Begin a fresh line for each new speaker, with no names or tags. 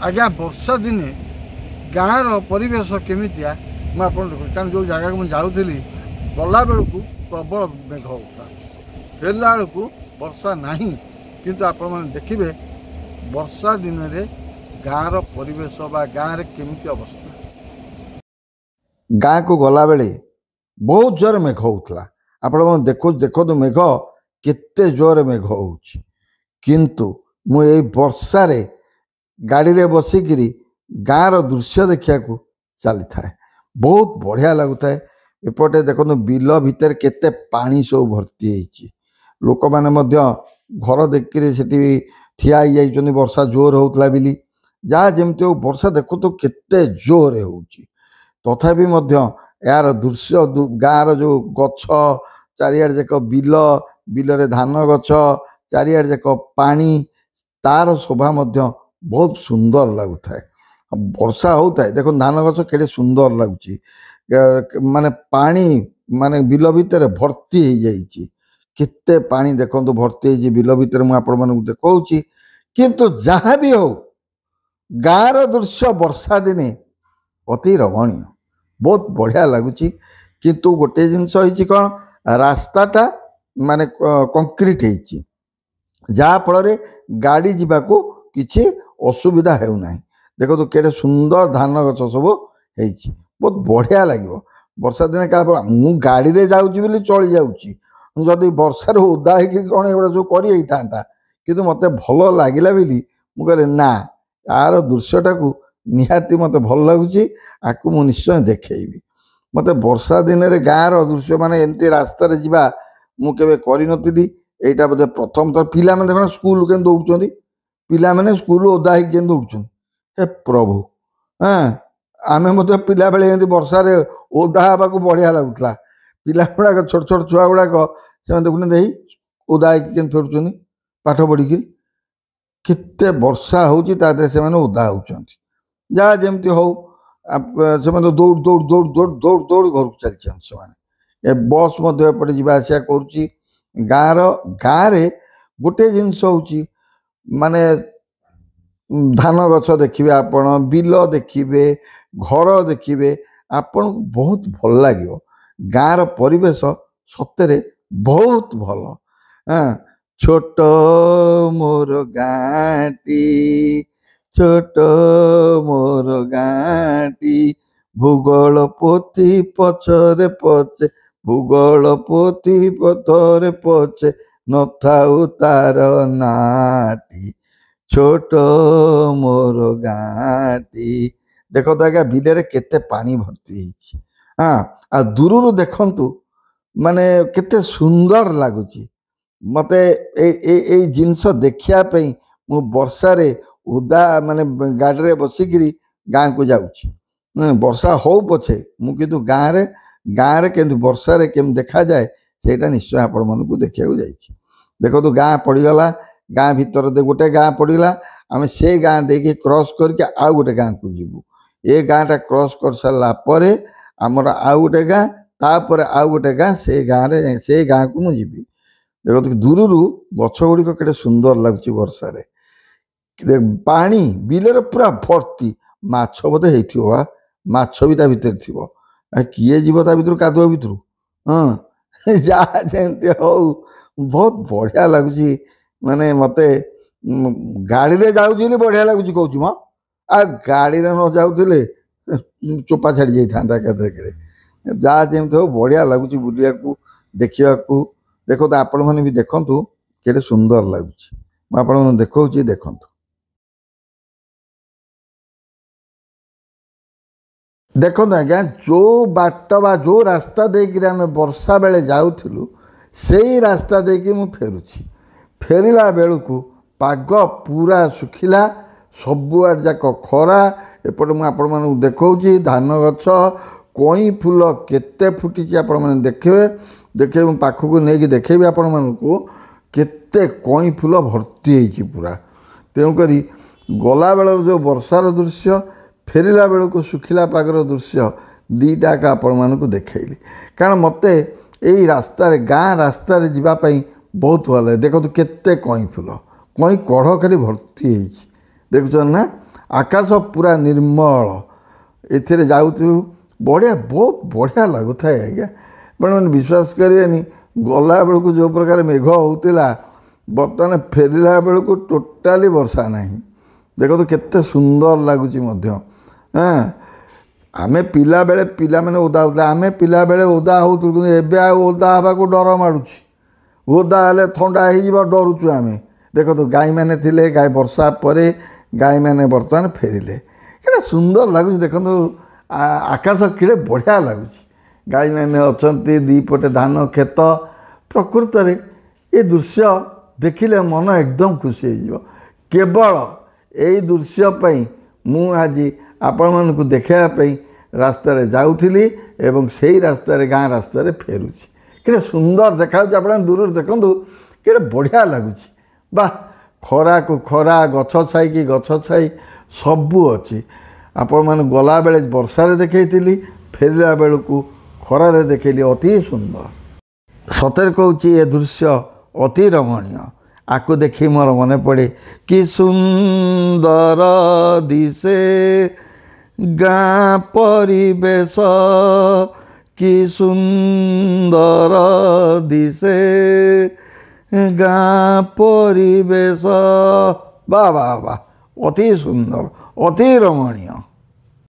आज्ञा वर्षा दिने गाँव परिवेश केमितिया मुझे कारण जो जगह को जाऊँगी गला बेलू प्रबल मेघ होता फेरला बेलू वर्षा नहीं किंतु आपण मैंने देखिए वर्षा दिन में गाँव परिवेश बा गाँव केमिति अवस्था
गाँ को गला बेले बहुत जोर मेघ होता आपण देखो तो मेघ केते जोर मेघ हो किंतु मु ए वर्षा रे गाड़ी रे बसिकी गाँव दृश्य देखा चली था बहुत बढ़िया लगुता है। एपटे देखो बिल भितर केते पानी सब भर्ती होती लोक मैंने घर देखिए से ठिया हो वर्षा जोर होता बिली जहाँ जमती हो वर्षा देखो तो केते जोर हो तथापि यार दृश्य गाँव जो गछ चारिआडे जाक बिल बिलरे धान गछ चारिआडे जाक पानी तार शोभा बहुत सुंदर लगुता है। वर्षा होता है देखो धान गछ केड़े सुंदर लगुच माने पानी माने बिल भितर भर्ती हो जाइए केते पानी देखो भर्ती हो बिल भितर मुझे आपण मानक देखौची किंतु जहाँ भी हो गाँव दृश्य वर्षा दिने अति रमणीय बहुत बढ़िया लगुच किंतु गोटे जिनस होइछि कौन रास्ताटा माने कंक्रीट होइछि जहाँ फल गाड़ी जावाक किसी असुविधा हो ना देखो तो केड़े सुंदर धान गछ सब होइछि बहुत बढ़िया लगे वर्षा दिन क्या मु गाड़ी रे जाऊँगी बोली चली जाऊँगी जदि वर्षार ओदा हो कौन एगुड़ा जो कर किंतु मत भल लगिला बोली मुझे ना यार दृश्यटा को निहाती मत भल लगुच आपको मु निश्चय देखी मत वर्षा दिन में गाँव दृश्य माने एमती रास्ता जा मुझे करी एटा बोधे प्रथम थर पिला मैंने देखो स्कूल के दौड़ पिला मैंने स्कूल ओदा हो दौड़ हे प्रभु हाँ आम पिला बेले एमती वर्षा ओदा हाँ बढ़िया लगुला पिला गुड़ाक छोट छोट छुआ गुड़ाक से देखुना ओदा हो फेरुच्च पाठ पढ़ी केते वर्षा होती से ओदा होती जहाँ जमती हो से दौड़ दौड़ दौड़ दौड़ दौड़ दौड़ घर को चलते बस एपटे जावासिया कर गाँव गोटे जिनस होची माने धान गछ देखिए आपण बिल देखिए घर देखिए आपन को बहुत भल लगे गाँव परिवेश सतरे बहुत भल हाँ छोट मोर गाँटी छोट मोर गाँटी भूगोल पोथी पछरे पचे भूगोल पोथी पथरे पचे न थाउ तार नाटी छोट मोर गाँटी देखो तो आज्ञा बिलरे केते पानी भर्ती होइछि हाँ आ दूर देखंतु माने केते सुंदर लगुच मते ए जिनस देखिया पई मु वर्षा रे उदा माने गाड़ी रे बसिकी गाँ को जाऊँगी वर्षा हो पछे मु किंतु गाँव रे केमती वर्षा रे केम देखा जाए सेटा निश्चय आपण मन को देखा जाइए देखो तो गाँ पड़गला गाँ भीतर दे गोटे गाँ पड़गला आम से गाँ देखिए क्रॉस करके आउ गोटे गाँ को जीवु ए गाँटा क्रॉस कर सारा पर आमर आउ गोटे गाँ तापर आउ गोटे गाँ से गाँ को मुझे देखो तो दूर गछ गुड़िक के सुंदर लगुच वर्षा रे पानी बिलर पूरा भर्ती माछ बोधे होता माछ भी भितर थी किए जीव ता भर कादुआ भर हाँ जहाँ जमती हो बहुत बढ़िया लगुच माने मते गाड़ी रे जाऊँ बढ़िया लगुच कहूँ म आ गाड़ी रे न जाऊले चोपा छाड़ी जाता के जहाँ जमती हो बढ़िया लगुच बुलिया देखा देखो तो आपण मैंने भी देखु के सुंदर लगुच मुझे देखा देखु देखो आज्ञा जो बाट बा जो रास्ता देकर आम वर्षा बेले जाऊँ से रास्ता देकी मु फेरुची फेरला बेलू पाग पूरा सुखिला सबुआड जाक खरा एपटे मुझे देखा धान गछ कई फूल केते फुटी आपण मैंने देखिए देखिए पाखक नहीं देखेबी आपण मानू केते कई फूल भर्ती होती पूरा तेणुक गला बेलर जो वर्षार दृश्य फेरला बेलू सुखिला पागर दृश्य दीटा का आपण मानू देखली कारण मत यही रास्ता गाँ रास्ता जावाई बहुत भल देखो तो केते कई फूल कई कढ़ खाली भर्ती देखुन ना ଆକାଶ ପୁରା ନିର୍ମଳ। ଏଥିରେ ଯାଉଥିଲୁ ବଢ଼ିଆ, ବହୁତ ବଢ଼ିଆ ଲାଗୁଥାଏ ଆଜ୍ଞା। ଆପଣମାନେ ବିଶ୍ୱାସ କରିବେନି, ଗଲାବେଳକୁ ଯେଉଁ ପ୍ରକାର ମେଘ ହେଉଥିଲା, ବର୍ତ୍ତମାନ ଫେରିଲା ବେଳକୁ ଟୋଟାଲି ବର୍ଷା ନାହିଁ। ଦେଖନ୍ତୁ କେତେ ସୁନ୍ଦର ଲାଗୁଛି ମଧ୍ୟ। ଆମେ ପିଲାବେଳେ ପିଲାମାନେ ଓଦା ହେଉଥିଲେ, ଆମେ ପିଲାବେଳେ ଓଦା ହେଉଥିଲୁ, କିନ୍ତୁ ଏବେ ଆଉ ଓଦା ହେବାକୁ ଡର ମାଡ଼ୁଛି। ଓଦା ହେଲେ ଥଣ୍ଡା ହେଇଯିବ, ଡରୁଛୁ ଆମେ। ଦେଖନ୍ତୁ ଗାଈମାନେ ଥିଲେ, ବର୍ଷା ପରେ ଗାଈମାନେ ବର୍ତ୍ତମାନ ଫେରିଲେ। କେତେ ସୁନ୍ଦର ଲାଗୁଛି ଦେଖନ୍ତୁ, ଆକାଶ କେଡ଼େ ବଢ଼ିଆ ଲାଗୁଛି। ଗାଈମାନେ ଅଛନ୍ତି, ଦୁଇପଟେ ଧାନ କ୍ଷେତ। ପ୍ରକୃତରେ ଏ ଦୃଶ୍ୟ ଦେଖିଲେ ମନ ଏକଦମ ଖୁସି ହେଇଯିବ। କେବଳ ଏଇ ଦୃଶ୍ୟ ପାଇଁ ମୁଁ ଆଜି ଆପଣମାନଙ୍କୁ ଦେଖାଇବା ପାଇଁ ରାସ୍ତାରେ ଯାଉଥିଲି ଏବଂ ସେଇ ରାସ୍ତାରେ, ଗାଁ ରାସ୍ତାରେ ଫେରୁଛି। କେତେ ସୁନ୍ଦର ଦେଖାଯାଉଛି, ଆପଣ ଦୂରରୁ ଦେଖନ୍ତୁ, କେଡ଼େ ବଢ଼ିଆ ଲାଗୁଛି। ବା ଖରାକୁ ଖରା, ଗଛ ଛାଇକି ଗଛ ଛାଇ ସବୁ ଅଛି। ଆପଣମାନେ ଗଲାବେଳେ ବର୍ଷାରେ ଦେଖେଇଥିଲି, ଫେରିଲା ବେଳକୁ ଖରାରେ ଦେଖେଇଲି। ଅତି ସୁନ୍ଦର, ସତରେ କହୁଛି, ଏ ଦୃଶ୍ୟ ଅତି ରମଣୀୟ। ଆକୁ ଦେଖି ମୋର ମନେ ପଡ଼େ, କି ସୁନ୍ଦର ଦିଶେ ଗାଁ ପରିବେଶ, କି ସୁନ୍ଦର ଦିଶେ ଗାଁ ପରିବେଶ। ବା ବା ବା, ଅତି ସୁନ୍ଦର, ଅତି ରମଣୀୟ।